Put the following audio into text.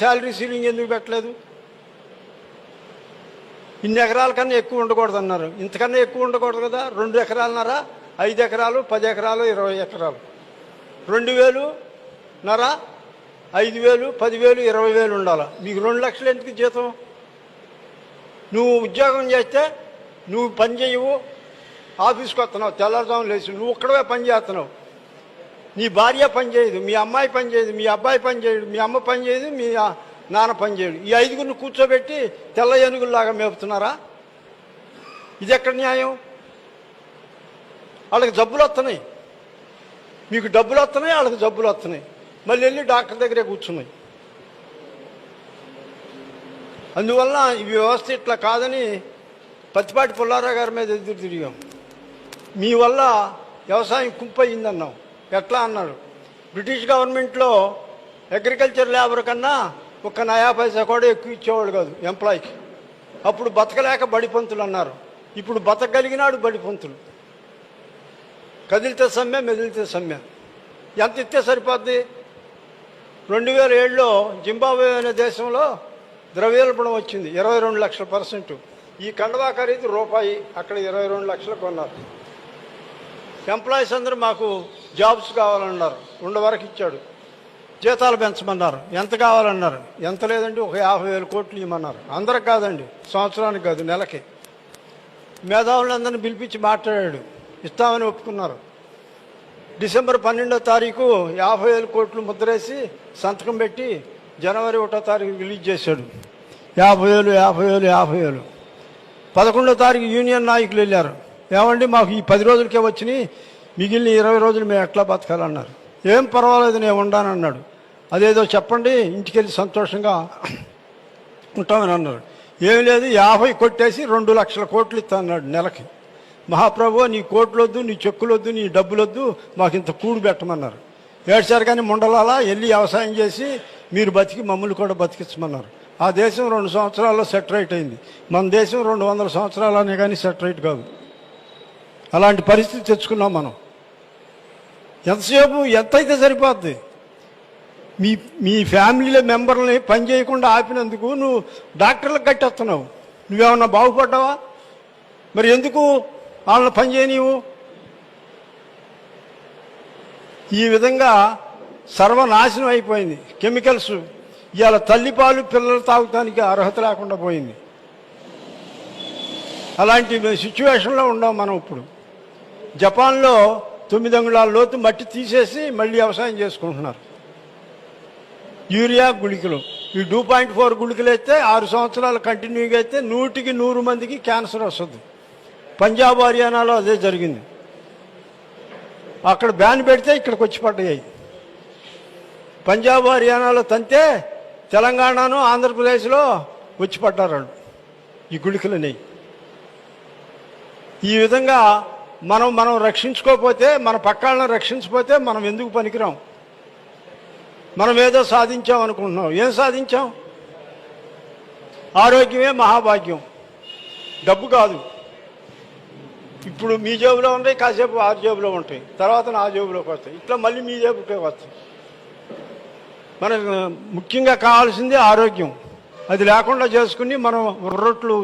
Salary ceiling ఎందుకు పెట్టలేదు? ఇన్ని ఎకరాల కన్నా ఎక్కువ ఉండకూడదు అన్నారు. ఇంతకన్నా ఎక్కువ ఉండకూడదు కదా. 2 ఎకరాలన్నర, 5 ఎకరాలు, 10 ఎకరాలు, 20 ఎకరాలు, 2,000 5,000, 10,000, 20,000 ఉండాలి. మీకు 2 లక్షలు ఎందుకు జీతం? నువ్వు ఉద్యోగం చేస్తే నువ్వు పని చేయవు, ఆఫీస్కి వస్తున్నావు, తెల్లారుజాము లేచి నువ్వు ఒక్కడవే పని చేస్తున్నావు. నీ భార్య పని చేయదు, మీ అమ్మాయి పని చేయదు, మీ అబ్బాయి పని చేయడు, మీ అమ్మ పని చేయదు, మీ నాన్న పని చేయడు. ఈ 5గురిని కూర్చోబెట్టి తెల్ల ఏనుగుల్లాగా మేపుతున్నారా? ఇది ఎక్కడ న్యాయం? వాళ్ళకి జబ్బులు వస్తున్నాయి, మీకు డబ్బులు వస్తున్నాయి, వాళ్ళకి జబ్బులు వస్తున్నాయి, మళ్ళీ వెళ్ళి డాక్టర్ దగ్గరే కూర్చున్నాయి. అందువల్ల ఈ వ్యవస్థ ఇట్లా కాదని పత్తిపాటి పుల్లారావు గారి మీద ఎదురు తిరిగాం. మీ వల్ల వ్యవసాయం కుంపయిందన్నాం. ఎట్లా అన్నాడు? బ్రిటిష్ గవర్నమెంట్లో అగ్రికల్చర్ లేబర్ కన్నా 1 నయా పైసా కూడా ఎక్కువ ఇచ్చేవాళ్ళు కాదు ఎంప్లాయీకి. అప్పుడు బతకలేక బడిపంతులు అన్నారు. ఇప్పుడు బతకగలిగినాడు బడిపంతులు. కదిలితే సమ్మె, మెదిలితే సమ్మె. ఎంత ఇస్తే సరిపోద్ది? 2007లో జింబాబ్వే అనే దేశంలో ద్రవ్యోల్బణం వచ్చింది, 22 లక్షల %. ఈ కండవా ఖరీదు రూపాయి, అక్కడ 22 లక్షలు కొన్నారు. ఎంప్లాయీస్ అందరూ మాకు జాబ్స్ కావాలన్నారు. 2 వరకు ఇచ్చాడు. జీతాలు పెంచమన్నారు. ఎంత కావాలన్నారు? ఎంత లేదండి, ఒక 50,000 కోట్లు ఇవ్వమన్నారు. అందరికి కాదండి, సంవత్సరానికి కాదు, నెలకి. మేధావులందరినీ పిలిపించి మాట్లాడాడు. ఇస్తామని ఒప్పుకున్నారు. డిసెంబర్ 12వ తారీఖు 50,000 కోట్లు ముద్రేసి సంతకం పెట్టి జనవరి 1వ తారీఖు రిలీజ్ చేశాడు. 50,000, 50,000, 50,000. 11వ తారీఖు యూనియన్ నాయకులు వెళ్ళారు. ఏమండి మాకు ఈ 10 రోజులకే వచ్చినాయి, మిగిలిన 20 రోజులు మేము ఎట్లా బతకాలన్నారు. ఏం పర్వాలేదు, నేను ఉండానన్నాడు. అదేదో చెప్పండి, ఇంటికి వెళ్ళి సంతోషంగా ఉంటామని అన్నారు. ఏం లేదు, 50 కొట్టేసి 2 లక్షల కోట్లు ఇస్తా అన్నాడు నెలకి. మహాప్రభు, నీ కోట్లు వద్దు, నీ చెక్కులు వద్దు, నీ డబ్బులు వద్దు, మాకు ఇంత కూడు పెట్టమన్నారు. ఏడ్చారు కానీ ముండలాలా వెళ్ళి వ్యవసాయం చేసి మీరు బతికి మమ్మల్ని కూడా బతికించమన్నారు. ఆ దేశం 2 సంవత్సరాల్లో సెటరైట్ అయింది. మన దేశం 200 సంవత్సరాలనే కానీ సెటరైట్ కాదు. అలాంటి పరిస్థితి తెచ్చుకున్నాం మనం. ఎంతసేపు ఎంతైతే సరిపోద్ది? మీ ఫ్యామిలీలో మెంబర్లని పని చేయకుండా ఆపినందుకు నువ్వు డాక్టర్లకు కట్టేస్తున్నావు. నువ్వేమన్నా బాగుపడ్డావా? మరి ఎందుకు వాళ్ళని పని చేయనివు? ఈ విధంగా సర్వనాశనం అయిపోయింది. కెమికల్స్ ఇవాళ తల్లిపాలు పిల్లలు తాగటానికి అర్హత లేకుండా పోయింది. అలాంటి సిచ్యువేషన్లో ఉన్నాం మనం ఇప్పుడు. జపాన్లో 9 అంగుళాల లోతు మట్టి తీసేసి మళ్ళీ వ్యవసాయం చేసుకుంటున్నారు. యూరియా గుళికలు, ఈ 2.4 గుళికలు అయితే 6 సంవత్సరాలు కంటిన్యూగా అయితే 100కి 100 మందికి క్యాన్సర్ వస్తుంది. పంజాబ్, హర్యానాలో అదే జరిగింది. అక్కడ బ్యాన్ పెడితే ఇక్కడికి వచ్చి పడ్డాయి. పంజాబ్, హర్యానాలో తంతే తెలంగాణను, ఆంధ్రప్రదేశ్లో వచ్చి పడ్డారు వాళ్ళు ఈ గుళికలని. ఈ విధంగా మనం రక్షించుకోకపోతే, మన పక్కాలను రక్షించకపోతే మనం ఎందుకు పనికిరాం? మనం ఏదో సాధించాం అనుకుంటున్నాం. ఏం సాధించాం? ఆరోగ్యమే మహాభాగ్యం, డబ్బు కాదు. ఇప్పుడు మీ జేబులో ఉంటాయి, కాసేపు ఆ జేబులో ఉంటాయి, తర్వాత నా జేబులోకి వస్తాయి, ఇట్లా మళ్ళీ మీ జేబుకే వస్తాయి. మనకు ముఖ్యంగా కావాల్సింది ఆరోగ్యం. అది లేకుండా చేసుకుని మనం రొట్లు